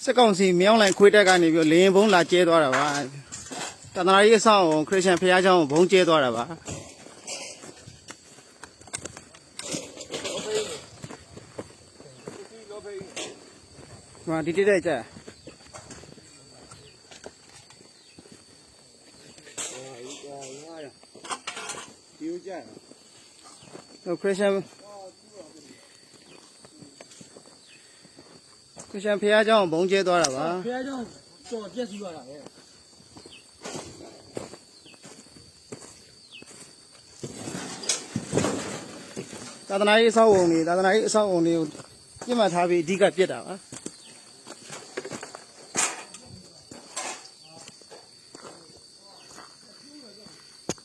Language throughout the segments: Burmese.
စစ်ကောင်စီမြောင်းလိုင်ခွေးတက်ကနေပြီးလေရင်ဘုံလာကျဲသွားတာပါတဏှာကြီးအဆောင်ခရစ်ယာန်ဖခင်เจ้าဘုံကျဲသွားတာပါมาဒီတိတဲ့ကြာဒီဦးကြာတော့ခရစ်ယာန်ဖခင်เจ้าဘုံကျဲသွားတာပါဖះเจ้าတော်ပြက်စီးသွားတာပဲသာသနာရေးအဆောက်အုံတွေကိုပြစ်မှတ်ထားပြီးအဓိကပြစ်တာပါ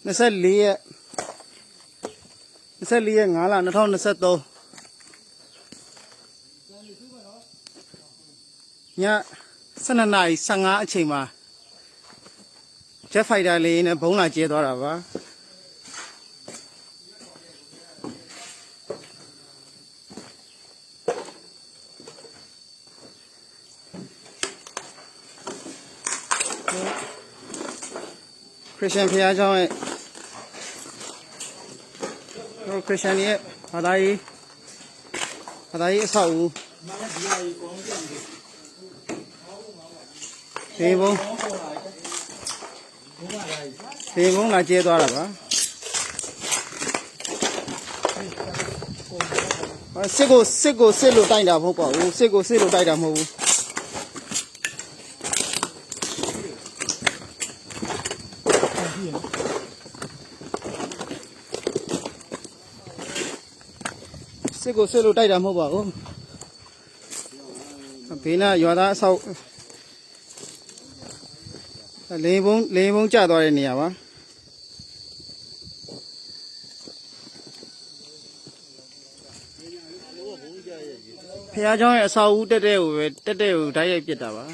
24ရက်5လ2023ည12:15အချိန်မှာဂျက်ဖိုက်တာလေးနဲ့ဘုံလာကျဲသွားတာပါခရစ်ယာန်ဖခင်เจ้าရဲ့ခရစ်ယာန်ရဲ့ဘာသာရေးအဆောက်အဦဒီဘုံလာကျဲသွားတာပါစစ်လို့တိုက်တာမဟုတ်ပါဘူးစစ်လို့တိုက်တာမဟုတ်ဘူးစစ်လို့တိုက်တာမဟုတ်ပါဘူးဘေးနားရွာသားအဆောက်လေဘုံကျသွားတဲ့နေရာပါဖះเจ้าရဲ့အဆောက်အဦတက်တဲ့ကိုဓာတ်ရိုက်ပစ်တာပါ